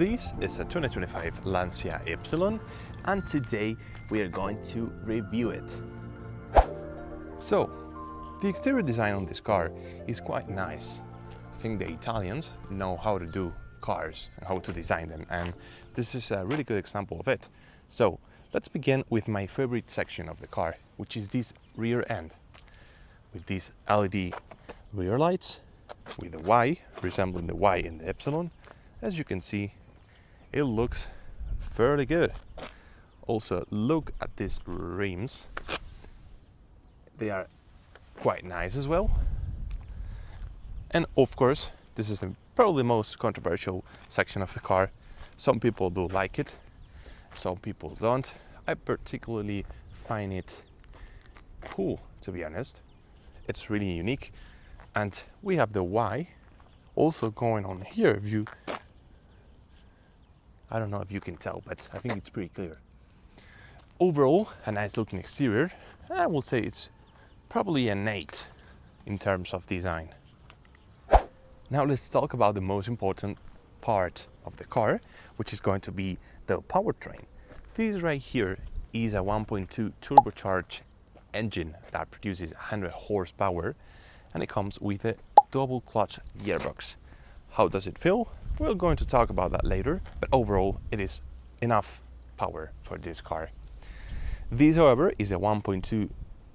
This is a 2025 Lancia Ypsilon, and today we are going to review it. So, the exterior design on this car is quite nice. I think the Italians know how to do cars and how to design them, and this is a really good example of it. So, let's begin with my favorite section of the car, which is this rear end. With these LED rear lights, with the Y, resembling the Y in the Ypsilon. As you can see, it looks fairly good. Also, look at these rims. They are quite nice as well. And of course, this is probably the most controversial section of the car. Some people do like it, some people don't. I particularly find it cool, to be honest. It's really unique. And we have the Y also going on here. If you, I don't know if you can tell, but I think it's pretty clear. Overall, a nice looking exterior. I will say it's probably an 8 in terms of design. Now let's talk about the most important part of the car, which is going to be the powertrain. This right here is a 1.2 turbocharged engine that produces 100 horsepower, and it comes with a double clutch gearbox. How does it feel? We're going to talk about that later, but overall it is enough power for this car. This, however, is a 1.2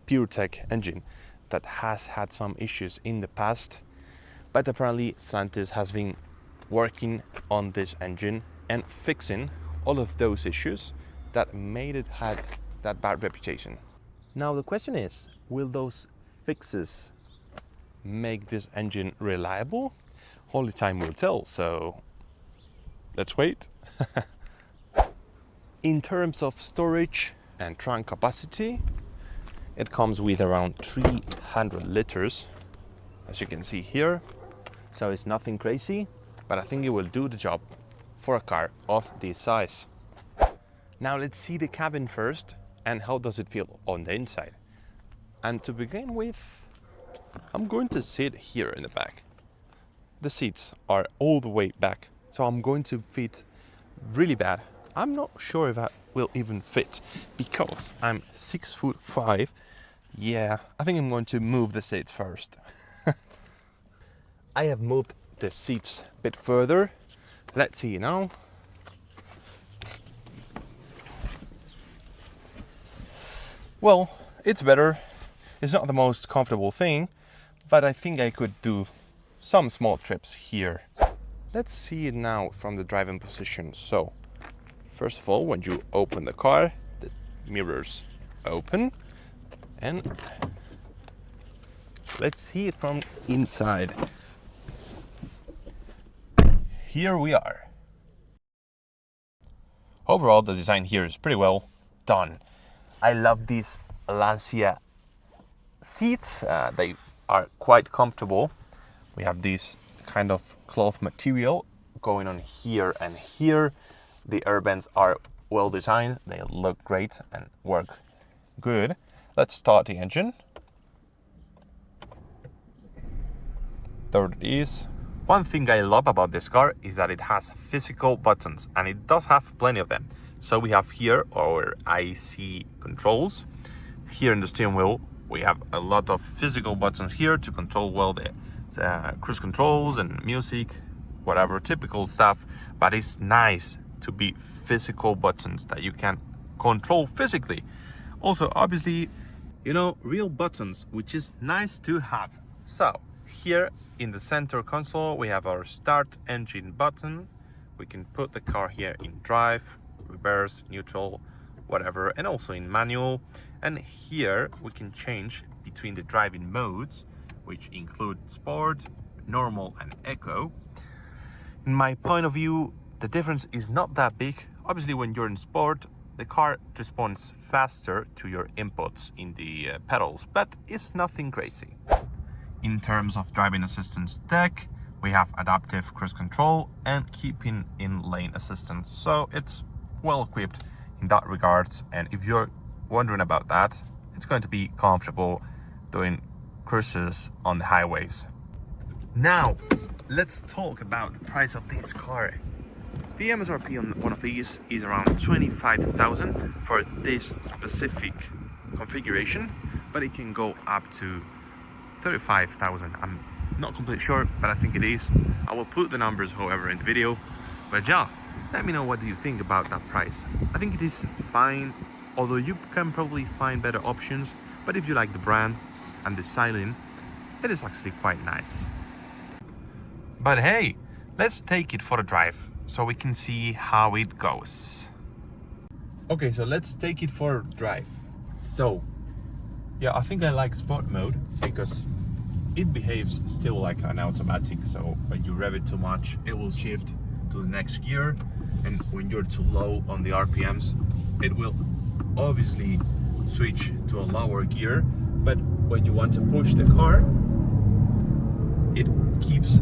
PureTech engine that has had some issues in the past, but apparently Stellantis has been working on this engine and fixing all of those issues that made it had that bad reputation. Now the question is, will those fixes make this engine reliable? Only time will tell, so let's wait. In terms of storage and trunk capacity, it comes with around 300 liters, as you can see here. So it's nothing crazy, but I think it will do the job for a car of this size. Now let's see the cabin first, and how does it feel on the inside. And to begin with, I'm going to sit here in the back. The seats are all the way back, so I'm going to fit really bad. I'm not sure if I will even fit because I'm 6'5". Yeah, I think I'm going to move the seats first. I have moved the seats a bit further. Let's see now. Well, it's better. It's not the most comfortable thing, but I think I could do some small trips here. Let's see it now from the driving position. So, first of all, when you open the car, the mirrors open, and let's see it from inside. Here we are. Overall, the design here is pretty well done. I love these Lancia seats. They are quite comfortable. We have this kind of cloth material going on here and here. The air vents are well designed. They look great and work good. Let's start the engine. There it is. One thing I love about this car is that it has physical buttons, and it does have plenty of them. So we have here our IC controls. Here in the steering wheel, we have a lot of physical buttons here to control well the cruise controls and music, whatever typical stuff. But it's nice to be physical buttons that you can control physically. Also, obviously, you know, real buttons, which is nice to have. So here in the center console, we have our start engine button. We can put the car here in drive, reverse, neutral, whatever, and also in manual. And here we can change between the driving modes, which include sport, normal, and eco. In my point of view, the difference is not that big. Obviously, when you're in sport, the car responds faster to your inputs in the pedals, but it's nothing crazy. In terms of driving assistance tech, we have adaptive cruise control and keeping in lane assistance. So it's well equipped in that regards. And if you're wondering about that, it's going to be comfortable doing cruises on the highways. Now, let's talk about the price of this car. The MSRP on one of these is around 25,000 for this specific configuration, but it can go up to 35,000. I'm not completely sure, but I think it is. I will put the numbers, however, in the video. But yeah, let me know what do you think about that price. I think it is fine, although you can probably find better options. But if you like the brand and the styling, it is actually quite nice. But hey, let's take it for a drive so we can see how it goes. Okay, so let's take it for a drive. So yeah, I think I like sport mode because it behaves still like an automatic. So when you rev it too much, it will shift to the next gear, and when you're too low on the RPMs, it will obviously switch to a lower gear. But when you want to push the car, it keeps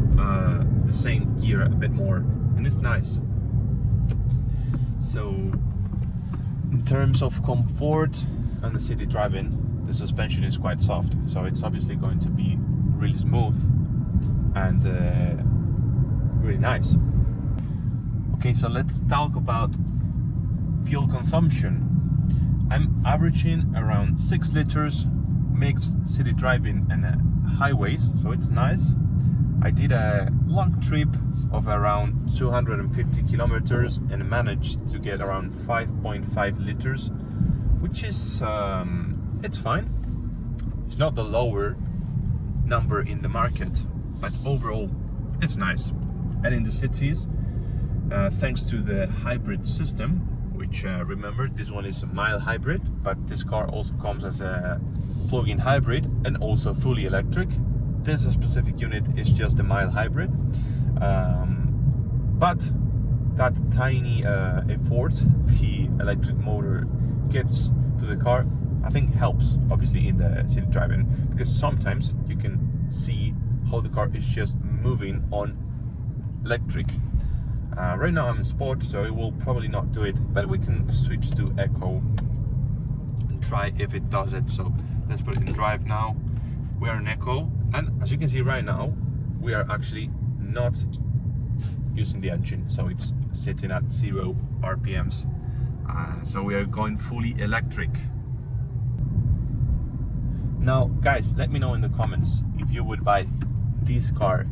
the same gear a bit more, and it's nice. So in terms of comfort and the city driving, the suspension is quite soft, so it's obviously going to be really smooth and really nice. Okay, so let's talk about fuel consumption. I'm averaging around 6 liters mixed city driving and highways, so it's nice. I did a long trip of around 250 kilometers and managed to get around 5.5 liters, which is it's fine. It's not the lower number in the market, but overall it's nice. And in the cities, thanks to the hybrid system, which remember, this one is a mild hybrid, but this car also comes as a plug-in hybrid and also fully electric. This specific unit is just a mild hybrid, but that tiny effort the electric motor gives to the car, I think helps obviously in the city driving, because sometimes you can see how the car is just moving on electric. Right now I'm in sport, so it will probably not do it, but we can switch to eco and try if it does it. So let's put it in drive now. We are in eco, and as you can see right now, we are actually not using the engine, so it's sitting at 0 RPMs. So we are going fully electric. Now guys, let me know in the comments if you would buy this car,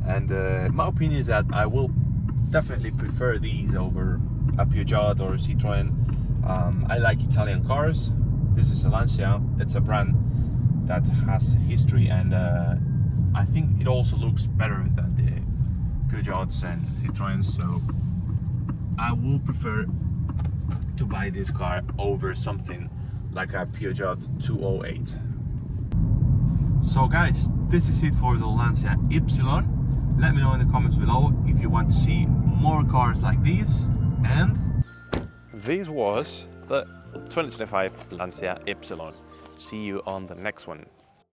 and my opinion is that I will definitely prefer these over a Peugeot or a Citroën. I like Italian cars. This is a Lancia. It's a brand that has history, and I think it also looks better than the Peugeots and Citroëns, so I will prefer to buy this car over something like a Peugeot 208. So guys, this is it for the Lancia Ypsilon. Let me know in the comments below if you want to see more cars like these. And this was the 2025 Lancia Ypsilon. See you on the next one.